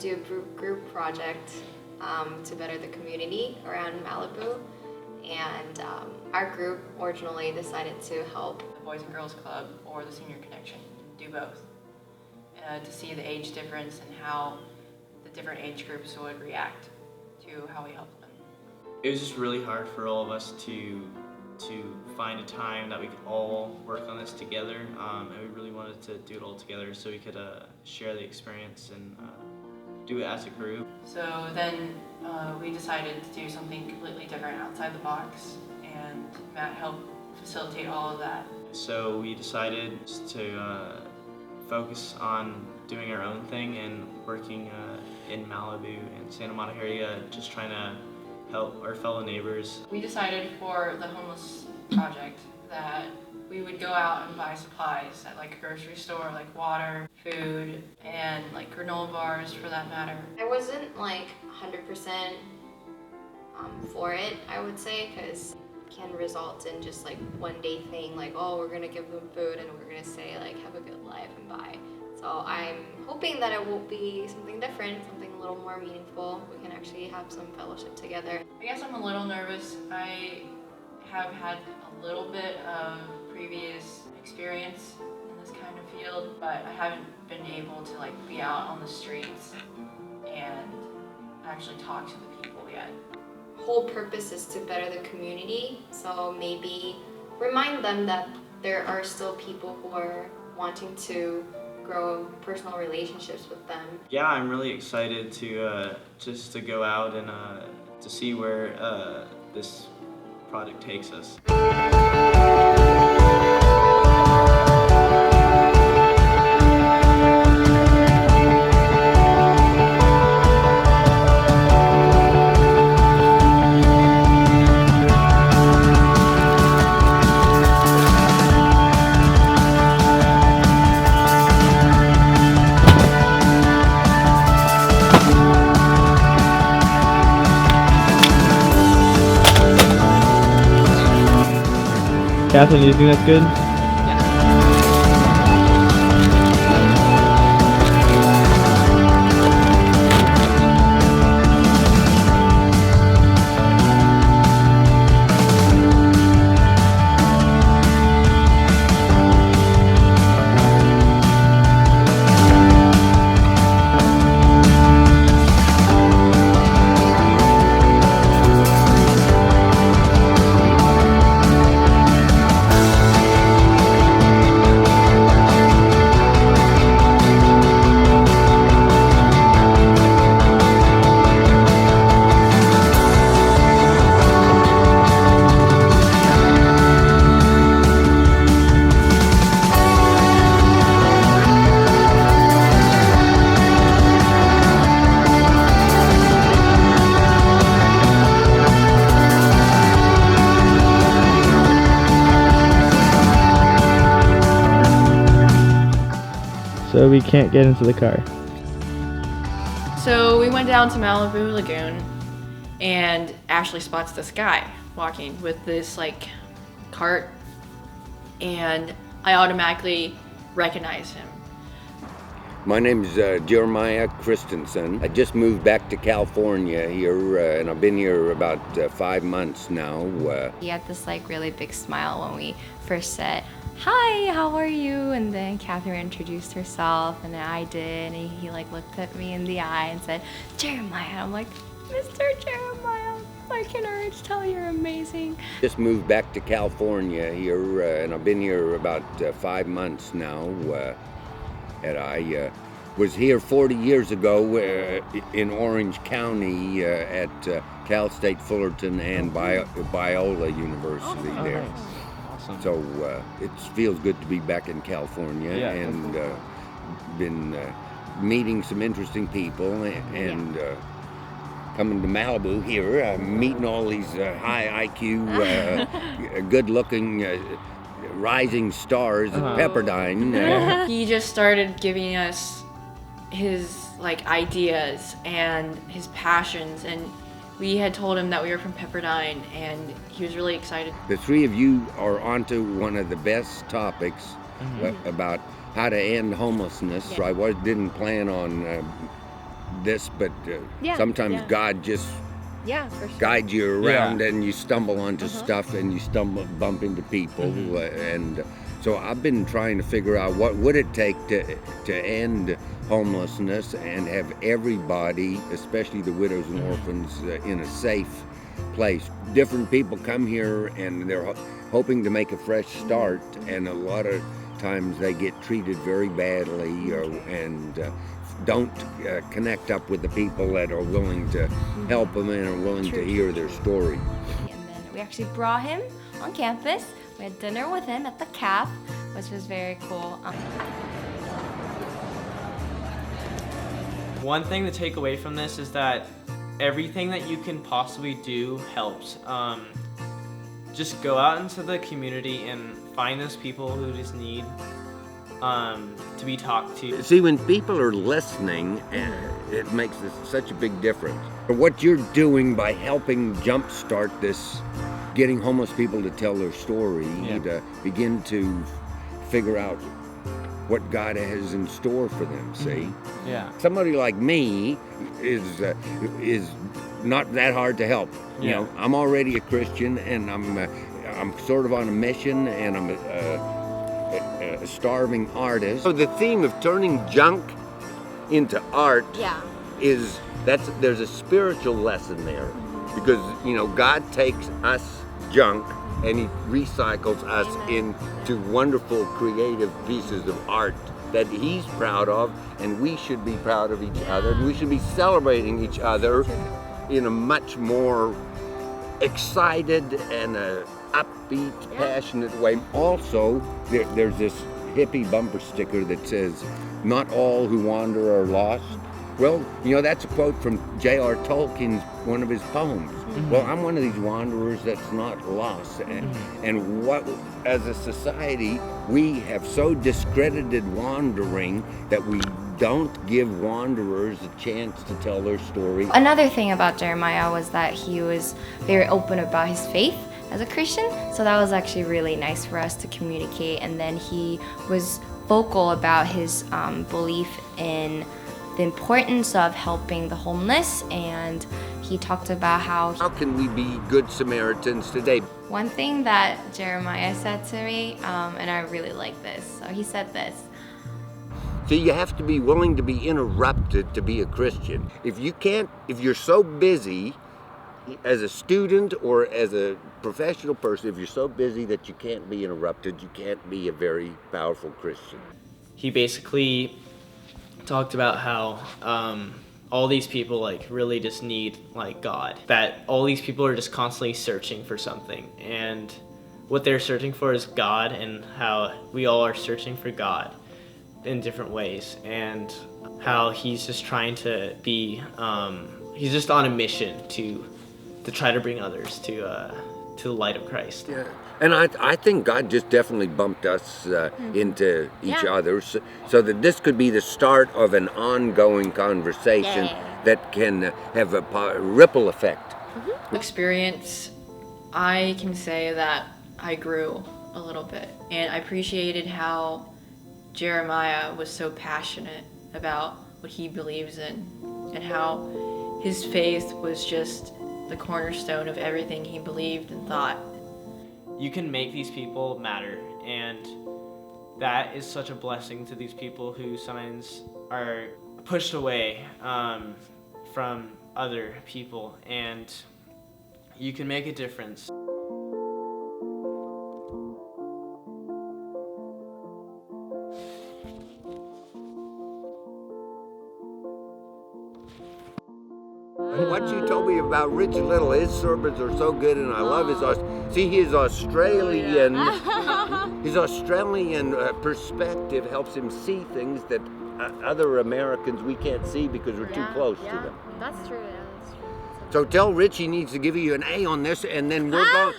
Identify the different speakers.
Speaker 1: do a group project to better the community around Malibu. And our group originally decided to help
Speaker 2: the Boys and Girls Club or the Senior Connection, do both, to see the age difference and how the different age groups would react to how we help them.
Speaker 3: It was just really hard for all of us to find a time that we could all work on this together, and we really wanted to do it all together so we could share the experience and do it as a group.
Speaker 2: So then we decided to do something completely different outside the box, and Matt helped facilitate all of that.
Speaker 3: So we decided to focus on doing our own thing and working in Malibu and Santa Monica area, just trying to help our fellow neighbors.
Speaker 2: We decided for the homeless project that we would go out and buy supplies at like a grocery store, like water, food, and like granola bars for that matter.
Speaker 1: I wasn't like 100% for it, I would say, because it can result in just like one day thing, like, oh, we're gonna give them food and we're gonna say like, have a good life and bye. So I'm hoping that it will be something different, something a little more meaningful. We can actually have some fellowship together.
Speaker 2: I guess I'm a little nervous. I have had a little bit of previous experience in this kind of field, but I haven't been able to like be out on the streets and actually talk to the people yet.
Speaker 1: Whole purpose is to better the community, so maybe remind them that there are still people who are wanting to grow personal relationships with them.
Speaker 3: Yeah, I'm really excited to just to go out and to see where this project takes us.
Speaker 4: Catherine, do you think that's good? So we can't get into the car.
Speaker 2: So we went down to Malibu Lagoon, and Ashley spots this guy walking with this like cart, and I automatically recognize him.
Speaker 5: My name's Jeremiah Christensen. I just moved back to California here, and I've been here about 5 months now.
Speaker 1: He had this like really big smile when we first said, "Hi, how are you?" And then Catherine introduced herself, and then I did, and he like looked at me in the eye and said, "Jeremiah." And I'm like, "Mr. Jeremiah, I can already tell you're amazing."
Speaker 5: Just moved back to California here, and I've been here about 5 months now. And I was here 40 years ago in Orange County at Cal State Fullerton and Biola University there.
Speaker 3: Nice. Awesome.
Speaker 5: So it feels good to be back in California,
Speaker 3: Yeah,
Speaker 5: and been meeting some interesting people and coming to Malibu here, meeting all these high IQ, good-looking rising stars at Pepperdine.
Speaker 2: He just started giving us his like ideas and his passions, and we had told him that we were from Pepperdine, and he was really excited.
Speaker 5: The three of you are onto one of the best topics about how to end homelessness.
Speaker 2: Yeah.
Speaker 5: I didn't plan on this, but
Speaker 1: Yeah,
Speaker 5: sometimes
Speaker 1: yeah.
Speaker 5: God just
Speaker 1: Yeah, for sure.
Speaker 5: guides you around,
Speaker 4: Yeah.
Speaker 5: and you stumble onto stuff, and you bump into people, and so I've been trying to figure out what would it take to end homelessness and have everybody, especially the widows and orphans, in a safe place. Different people come here and they're hoping to make a fresh start, and a lot of times they get treated very badly, and don't connect up with the people that are willing to help them and are willing to hear their story.
Speaker 1: And then we actually brought him on campus. We had dinner with him at the CAF, which was very cool.
Speaker 3: One thing to take away from this is that everything that you can possibly do helps. Just go out into the community and find those people who just need to be talked to.
Speaker 5: See, when people are listening, it makes such a big difference. What you're doing by helping jumpstart this, getting homeless people to tell their story, to begin to figure out what God has in store for them, see?
Speaker 3: Yeah.
Speaker 5: Somebody like me is not that hard to help. You know, I'm already a Christian, and I'm sort of on a mission, and I'm a starving artist. So the theme of turning junk into art is there's a spiritual lesson there, because God takes us junk and he recycles us into wonderful creative pieces of art that he's proud of, and we should be proud of each other, and we should be celebrating each other in a much more excited and upbeat, passionate way. Also, there's this hippie bumper sticker that says, "Not all who wander are lost." Well, that's a quote from J.R. Tolkien's one of his poems. Well, I'm one of these wanderers that's not lost. And what, as a society, we have so discredited wandering that we don't give wanderers a chance to tell their story.
Speaker 1: Another thing about Jeremiah was that he was very open about his faith as a Christian, so that was actually really nice for us to communicate. And then he was vocal about his belief in the importance of helping the homeless, and he talked about how
Speaker 5: can we be good Samaritans today?
Speaker 1: One thing that Jeremiah said to me, and I really like this, so he said this:
Speaker 5: so you have to be willing to be interrupted to be a Christian. If you're so busy as a student or as a professional person, if you're so busy that you can't be interrupted, you can't be a very powerful Christian.
Speaker 3: He basically talked about how all these people really just need God. That all these people are just constantly searching for something, and what they're searching for is God, and how we all are searching for God in different ways, and how he's just trying to be he's just on a mission to try to bring others to the light of Christ.
Speaker 5: Yeah. And I think God just definitely bumped us into each other, so that this could be the start of an ongoing conversation that can have a ripple effect.
Speaker 2: Experience, I can say that I grew a little bit, and I appreciated how Jeremiah was so passionate about what he believes in, and how his faith was just the cornerstone of everything he believed and thought.
Speaker 3: You can make these people matter, and that is such a blessing to these people who sometimes are pushed away from other people, and you can make a difference.
Speaker 5: What you told me about Rich Little, his sermons are so good, and I love his his Australian his Australian perspective helps him see things that other Americans we can't see because we're too close to them.
Speaker 1: That's true. Yeah, that's true.
Speaker 5: So tell Rich he needs to give you an A on this, and then we're going.